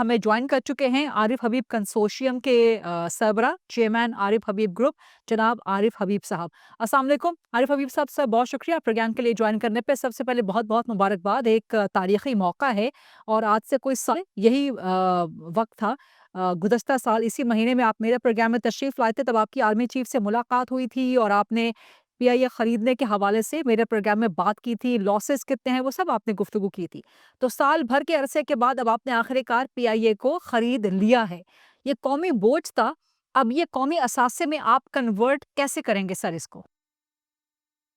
हमें ज्वाइन कर चुके हैं आरिफ हबीब कंसोर्शियम के सरबरा चेयरमैन आरिफ हबीब ग्रुप, जनाब आरिफ हबीब साहब। अस्सलाम वालेकुम आरिफ हबीब साहब, सर बहुत शुक्रिया प्रोग्राम के लिए ज्वाइन करने पे। सबसे पहले बहुत बहुत मुबारकबाद, एक तारीखी मौका है और आज से कोई साल यही वक्त था, गुज़श्ता साल इसी महीने में आप मेरे प्रोग्राम में तशरीफ़ लाए थे, तब आपकी आर्मी चीफ से मुलाकात हुई थी और आपने पीआईए खरीदने के हवाले से मेरे प्रोग्राम में बात की थी, लॉसेस कितने हैं वो सब आपने गुफ्तगू की थी। तो साल भर के अरसे के बाद अब आपने आखिरकार पीआईए को खरीद लिया है। ये कौमी बोझ था, अब ये कौमी असासे में आप कन्वर्ट कैसे करेंगे सर इसको?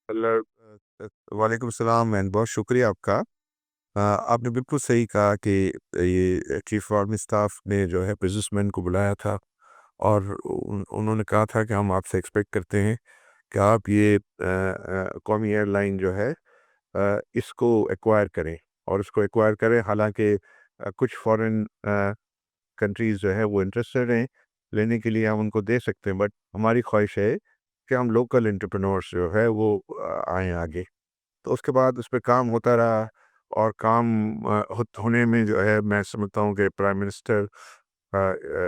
अल्लाह वालेकुम सलाम एंड बहुत शुक्रिया आपका। आपने बिल्कुल सही कहा कि ये चीफ आर्मी स्टाफ ने जो है बिजनेसमैन को बुलाया था और उन्होंने कहा था कि हम आपसे एक्सपेक्ट करते हैं कि आप ये कौमी एयरलाइन जो है इसको एक्वायर करें और इसको एक्वायर करें। हालांकि कुछ फॉरेन कंट्रीज़ जो है वो इंटरेस्टेड हैं लेने के लिए, हम उनको दे सकते हैं, बट हमारी ख्वाहिश है कि हम लोकल एंटरप्रेन्योर्स जो है वो आएँ आगे। तो उसके बाद उस पे काम होता रहा और काम होने में जो है मैं समझता हूँ कि prime minister,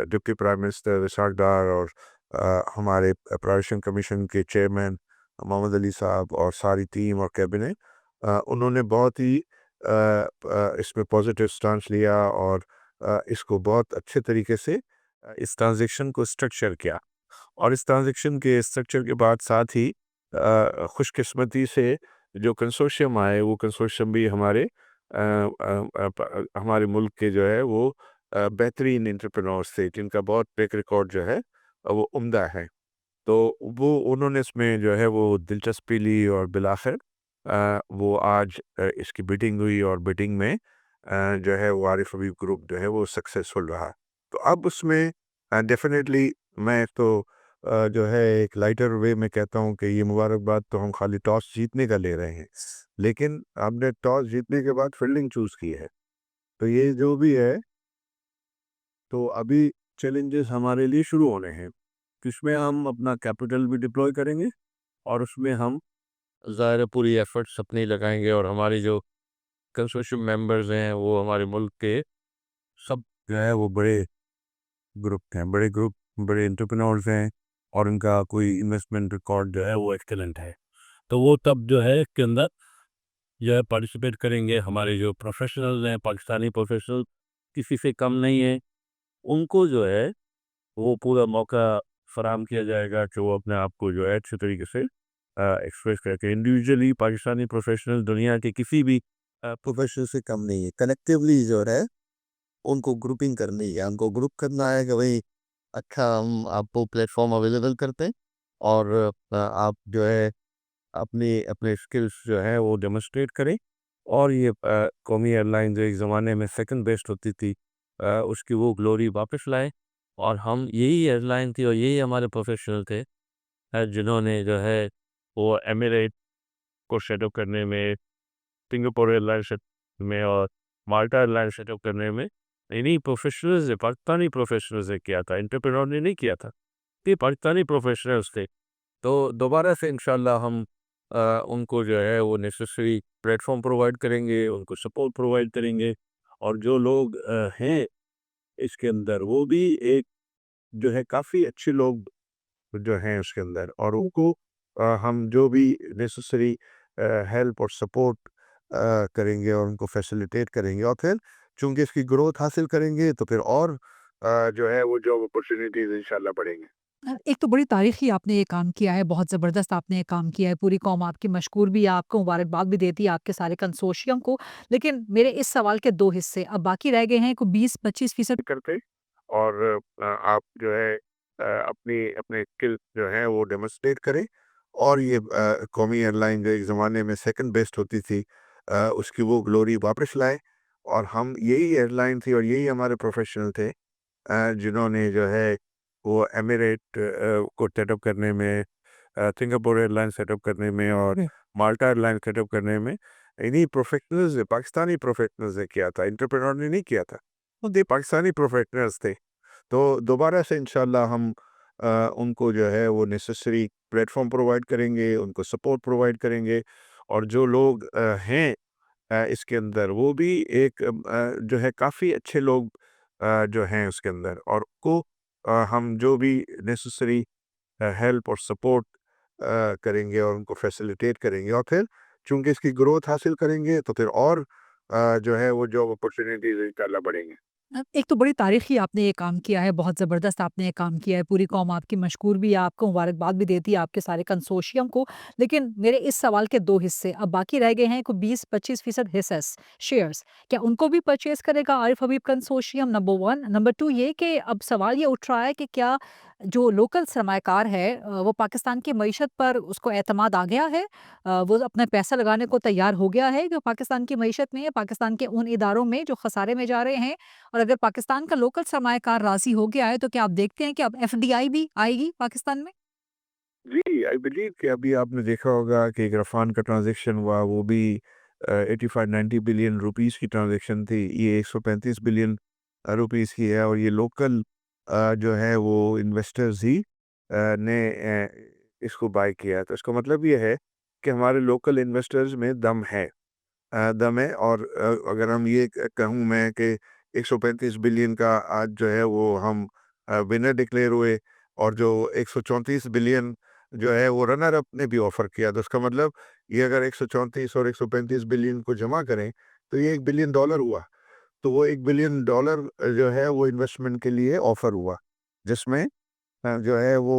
deputy prime minister Ishaq Dar और हमारे प्राइवेशन कमीशन के चेयरमैन मोहम्मद अली साहब और सारी टीम और कैबिनेट, उन्होंने बहुत ही इसमें पॉजिटिव स्टांस लिया और इसको बहुत अच्छे तरीके से इस ट्रांजेक्शन को स्ट्रक्चर किया। और इस ट्रांजेक्शन के स्ट्रक्चर के बाद साथ ही खुशकिस्मती से जो कंसोर्शियम आए वो कंसोर्शियम भी हमारे मुल्क के जो है वो बेहतरीन एंटरप्रेन्योर्स थे जिनका बहुत ट्रैक रिकॉर्ड जो है वो उम्दा है। तो वो उन्होंने इसमें जो है वो दिलचस्पी ली और बिलाखिर वो आज इसकी बिडिंग हुई और बिडिंग में जो है वो आरिफ हबीब ग्रुप जो है वो सक्सेसफुल रहा। तो अब उसमें डेफिनेटली मैं तो जो है एक लाइटर वे में कहता हूँ कि ये मुबारकबाद तो हम खाली टॉस जीतने का ले रहे हैं, लेकिन हमने टॉस जीतने के बाद फील्डिंग चूज़ की है। तो ये जो भी है, तो अभी चैलेंजेस हमारे लिए शुरू होने हैं, जिसमें हम अपना कैपिटल भी डिप्लॉय करेंगे और उसमें हम ज़ाहिर है पूरी एफर्ट्स अपनी लगाएंगे और हमारी जो कंसोर्शियम मेंबर्स हैं वो हमारे मुल्क के सब जो है वो बड़े ग्रुप बड़े एंटरप्रेन्योर्स हैं और उनका कोई इन्वेस्टमेंट रिकॉर्ड जो है वो एक्सेलेंट है। तो वो तब जो है इसके अंदर जो है पार्टिसिपेट करेंगे। हमारे जो प्रोफेशनल्स हैं, पाकिस्तानी प्रोफेशनल किसी से कम नहीं है, उनको जो है वो पूरा मौका फराहम किया जाएगा कि वो अपने आप को जो है अच्छे तरीके से एक्सप्रेस करके। इंडिविजुअली पाकिस्तानी प्रोफेशनल दुनिया के किसी भी प्रोफेशनल से कम नहीं है। कलेक्टिवली जो है उनको ग्रुपिंग करनी है, उनको ग्रुप करना है कि भाई अच्छा हम आपको प्लेटफॉर्म अवेलेबल करते हैं और आप जो है अपनी अपने स्किल्स जो है वो डेमोन्स्ट्रेट करें और ये कौमी एयरलाइन जो एक ज़माने में सेकंड बेस्ट होती थी उसकी वो ग्लोरी वापस लाए। और हम यही एयरलाइन थी और यही हमारे प्रोफेशनल थे जिन्होंने जो है वो एमिरेट को सेटअप करने में, सिंगापुर एयरलाइन सेटअप में और माल्टा एयरलाइन सेटअप करने में इन्हीं प्रोफेशनल्स ने, पाकिस्तानी प्रोफेशनल्स ने किया था, एंटरप्रेन्योर ने नहीं किया था। ये पाकिस्तानी प्रोफेशनल्स थे। तो दोबारा से इंशाल्लाह हम उनको जो है वो नेसेसरी प्लेटफॉर्म प्रोवाइड करेंगे, उनको सपोर्ट प्रोवाइड करेंगे और जो लोग हैं इसके अंदर वो भी एक जो है काफ़ी अच्छे लोग जो हैं उसके अंदर और उनको हम जो भी नेसेसरी हेल्प और सपोर्ट करेंगे और उनको फैसिलिटेट करेंगे और फिर चूँकि इसकी ग्रोथ हासिल करेंगे तो फिर और जो है वो जॉब अपॉर्चुनिटीज़ इंशाल्लाह बढ़ेंगे। एक तो बड़ी तारीखी आपने ये काम किया है, बहुत ज़बरदस्त आपने ये काम किया है, पूरी कौम आपकी मशकूर भी है, आपको मुबारकबाद भी देती है, आपके सारे कंसोर्शियम को। लेकिन मेरे इस सवाल के 2 हिस्से अब बाकी रह गए हैं, को 20-25% करते और आप जो है अपनी अपने स्किल्स जो हैं वो डेमोन्स्ट्रेट करें और ये कौमी एयरलाइन जो एक ज़माने में सेकंड बेस्ट होती थी उसकी वो ग्लोरी वापस लाएँ और हम यही एयरलाइन थी और यही हमारे प्रोफेशनल थे जिन्होंने जो है वो एमिरेट को सेटअप करने में, सिंगापुर एयरलाइन सेटअप करने में और माल्टा एयरलाइन सेटअप करने में इन्हीं प्रोफेशनल्स ने, पाकिस्तानी प्रोफेशनल्स ने किया था, एंटरप्रेन्योर ने नहीं किया था। तो ये पाकिस्तानी प्रोफेशनल्स थे। तो दोबारा से इंशाल्लाह हम उनको जो है वो नेसेसरी प्लेटफॉर्म प्रोवाइड करेंगे, उनको सपोर्ट प्रोवाइड करेंगे और जो लोग हैं इसके अंदर वो भी एक जो है काफ़ी अच्छे लोग جو ہیں اس کے اندر، اور کو ہم جو بھی نیسسری ہیلپ اور سپورٹ کریں گے اور ان کو فیسیلیٹیٹ کریں گے، اور پھر چونکہ اس کی گروتھ حاصل کریں گے تو پھر اور جو ہے وہ جاب اپرچونیٹیز انشاءاللہ بڑھیں گے۔ ایک تو بڑی تاریخی آپ نے یہ کام کیا ہے، بہت زبردست آپ نے یہ کام کیا ہے، پوری قوم آپ کی مشکور بھی ہے، آپ کو مبارکباد بھی دیتی ہے آپ کے سارے کنسورشیم کو۔ لیکن میرے اس سوال کے 2 حصے اب باقی رہ گئے ہیں، کوئی 20-25% حصص شیئرز، کیا ان کو بھی پرچیز کرے گا عارف حبیب کنسورشیم؟ نمبر 1۔ نمبر 2 یہ کہ اب سوال یہ اٹھ رہا ہے کہ کیا جو لوکل سرمایہ کار ہے وہ پاکستان کی معیشت پر اس کو اعتماد آ گیا ہے؟ وہ اپنا پیسہ لگانے کو تیار ہو گیا ہے کہ پاکستان کی معیشت میں، پاکستان کے ان اداروں میں جو خسارے میں جا رہے ہیں؟ اور اگر پاکستان کا لوکل سرمایہ کار راضی ہو گیا ہے تو کیا آپ دیکھتے ہیں کہ اب ایف ڈی آئی بھی آئے گی پاکستان میں؟ جی، آئی بلیو کہ ابھی آپ نے دیکھا ہوگا کہ ایک رفان کا ٹرانزیکشن ہوا، وہ بھی 85-90 بلین روپیز کی ٹرانزیکشن تھی، یہ 135 بلین روپیز کی ہے، اور یہ لوکل جو ہے وہ انویسٹرز ہی نے اس کو بائی کیا، تو اس کا مطلب یہ ہے کہ ہمارے لوکل انویسٹرز میں دم ہے، اور اگر ہم یہ کہوں میں کہ 135 بلین کا آج جو ہے وہ ہم ونر ڈکلیئر ہوئے، اور جو 134 بلین جو ہے وہ رنر اپ نے بھی آفر کیا، تو اس کا مطلب یہ اگر 134 اور 135 بلین کو جمع کریں تو یہ $1 بلین ہوا، تو وہ $1 بلین جو ہے وہ انویسٹمنٹ کے لیے آفر ہوا، جس میں جو ہے وہ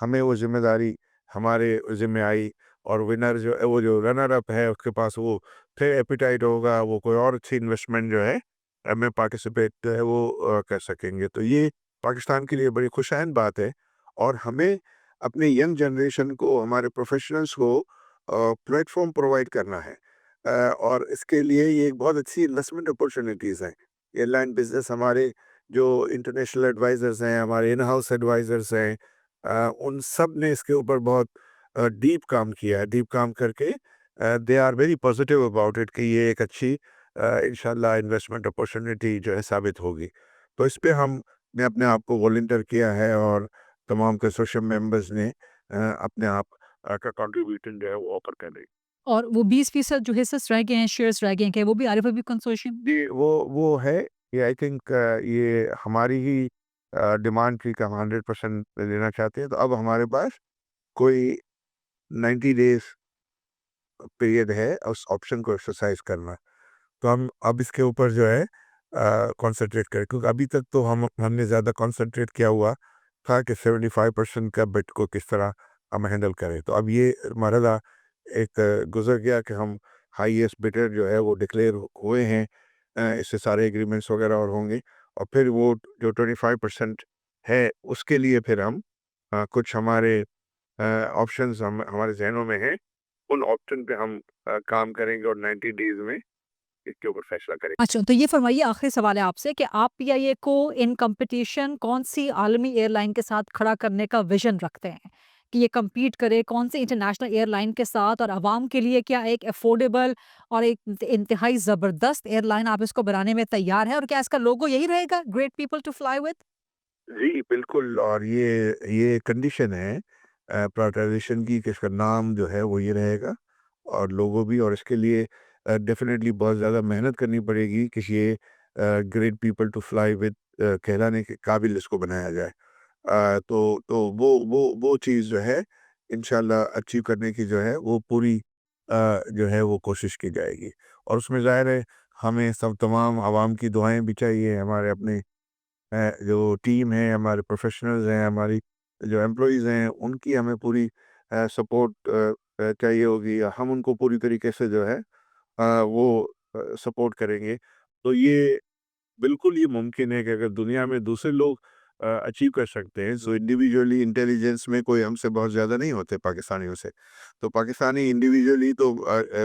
ہمیں وہ ذمہ داری ہمارے ذمہ آئی، اور ونر جو وہ جو رنر اپ ہے اس کے پاس وہ پھر ایپیٹائٹ ہوگا، وہ کوئی اور اچھی انویسٹمنٹ جو ہے میں پارٹیسپیٹ جو ہے وہ کر سکیں گے، تو یہ پاکستان کے لیے بڑی خوشائن بات ہے، اور ہمیں اپنے ینگ جنریشن کو، ہمارے پروفیشنلز کو پلیٹ فارم پرووائڈ کرنا ہے، اور اس کے لیے یہ ایک بہت اچھی انویسٹمنٹ اپرچونیٹیز ہیں۔ ایئر لائن بزنس، ہمارے جو انٹرنیشنل ایڈوائزرز ہیں، ہمارے ان ہاؤس ایڈوائزرز ہیں، ان سب نے اس کے اوپر بہت ڈیپ کام کیا ہے، ڈیپ کام کر کے they are very positive about it کہ یہ ایک اچھی انشاءاللہ انویسٹمنٹ اپرچونیٹی جو ہے ثابت ہوگی، تو اس پہ ہم نے اپنے آپ کو والنٹیئر کیا ہے، اور تمام کنسورشیم ممبرز نے اپنے آپ کا کنٹریبیوشن جو ہے وہ آفر کر رہی۔ اور وہ 20% جو حصص رہ گئے ہیں، شیئرز رہ گئے ہیں، کہ وہ بھی عارف حبیب کنسورشیم؟ جی، وہ ہے، یہ آئی تھنک یہ ہماری ہی ڈیمانڈ تھی کہ ہم 100% لینا چاہتے ہیں، تو اب ہمارے پاس کوئی 90 ڈیز پیریڈ ہے اس آپشن کو ایکسرسائز کرنا، تو ہم اب اس کے اوپر جو ہے کانسنٹریٹ کریں، کیونکہ ابھی تک تو ہم نے زیادہ کانسنٹریٹ کیا ہوا تھا کہ 75% کا بٹ کو کس طرح ہم ہینڈل کریں، تو اب یہ مرحلہ ایک گزر گیا کہ ہم ہائیسٹ بٹر جو ہے وہ ڈکلیئر ہوئے ہیں، اس سے سارے ایگریمنٹس وغیرہ اور ہوں گے، اور پھر وہ جو 25% ہے اس کے لیے پھر ہم کچھ ہمارے آپشنز ہمارے ذہنوں میں ہیں، ان آپشن پہ ہم کام کریں گے، اور 90 ڈیز میں اس کے اوپر فیصلہ کریں گے۔ اچھا، تو یہ فرمائیے، آخری سوال ہے آپ سے، کہ آپ پی آئی اے کو ان کمپٹیشن کون سی عالمی ایئر لائن کے ساتھ کھڑا کرنے کا ویژن رکھتے ہیں کہ یہ کمپیٹ کرے کون سے انٹرنیشنل ایئر لائن کے ساتھ، اور عوام کے لیے کیا ایک افورڈیبل اور ایک انتہائی زبردست ایئر لائن آپ اس کو بنانے میں تیار ہیں؟ اور کیا اس کا لوگو یہی رہے گا، great people to fly with? جی بالکل، اور یہ کنڈیشن ہے پرائیویٹائزیشن کی کہ اس کا نام جو ہے وہ یہ رہے گا، اور لوگوں بھی، اور اس کے لیے ڈیفینیٹلی بہت زیادہ محنت کرنی پڑے گی کہ یہ great people to fly with کہلانے کے قابل اس کو بنایا جائے، تو وہ چیز جو ہے انشاءاللہ اچیو کرنے کی جو ہے وہ پوری جو ہے وہ کوشش کی جائے گی، اور اس میں ظاہر ہے ہمیں سب تمام عوام کی دعائیں بھی چاہیے، ہمارے اپنے جو ٹیم ہے، ہمارے پروفیشنلز ہیں، ہماری جو ایمپلائیز ہیں، ان کی ہمیں پوری سپورٹ چاہیے ہوگی، ہم ان کو پوری طریقے سے جو ہے وہ سپورٹ کریں گے، تو یہ بالکل یہ ممکن ہے کہ اگر دنیا میں دوسرے لوگ اچیو کر سکتے ہیں، سو انڈیویجولی انٹیلیجنس میں کوئی ہم سے بہت زیادہ نہیں ہوتے پاکستانیوں سے، تو پاکستانی انڈیویجولی تو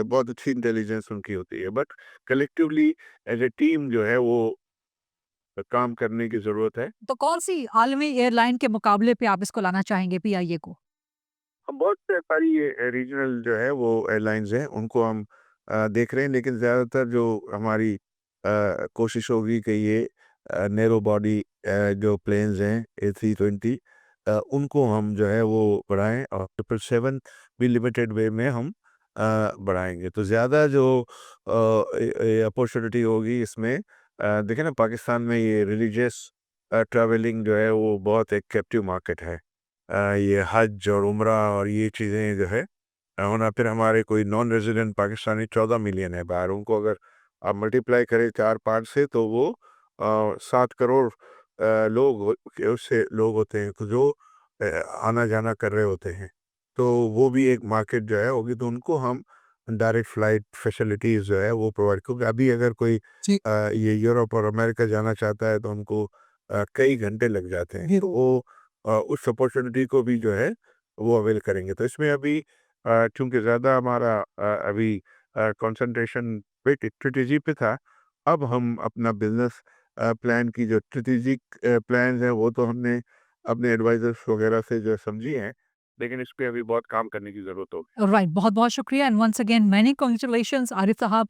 بہت اچھی انٹیلیجنس ان کی ہوتی ہے، but collectively as a team جو ہے وہ کام کرنے کی ضرورت ہے۔ تو کون سی عالمی ایئر لائن کے مقابلے پہ آپ اس کو لانا چاہیں گے، پی آئی اے کو؟ ہم بہت ساری ریجنل جو ہے وہ ایئر لائنز ہیں، ان کو ہم دیکھ رہے ہیں، لیکن زیادہ تر جو ہماری کوشش ہوگی کہ یہ نیرو باڈی جو پلینز ہیں A320 ان کو ہم جو ہے وہ بڑھائیں، اور 777 بھی لمیٹڈ وے میں ہم بڑھائیں گے، تو زیادہ جو اپورچونیٹی ہوگی اس میں देखिए ना पाकिस्तान में ये रिलीजियस ट्रैवलिंग जो है वो बहुत एक कैप्टिव मार्केट है। ये हज और उम्रा और ये चीज़ें जो है होना, फिर हमारे कोई नॉन रेजिडेंट पाकिस्तानी 14 मिलियन है बाहर, उनको अगर आप मल्टीप्लाई करें 4-5 से तो वो 7 करोड़ उससे लोग होते हैं जो आना जाना कर रहे होते हैं। तो वो भी एक मार्केट जो है होगी, तो उनको हम डायरेक्ट फ्लाइट फैसिलिटीज़ जो है वो प्रोवाइड, क्योंकि अभी अगर कोई जी। ये यूरोप और अमेरिका जाना चाहता है तो उनको कई घंटे लग जाते हैं, तो वो उस अपॉर्चुनिटी को भी जो है वो अवेल करेंगे। तो इसमें अभी चूँकि ज़्यादा हमारा अभी कंसंट्रेशन स्ट्रेटजी पे था, अब हम अपना बिज़नेस प्लान की जो स्ट्रेटेजिक प्लान्स हैं वो तो हमने अपने एडवाइज़र्स वगैरह से जो है समझी हैं, लेकिन इस पे अभी बहुत काम करने की ज़रूरत होगी। राइट, बहुत-बहुत शुक्रिया and once again many congratulations Arif साहब।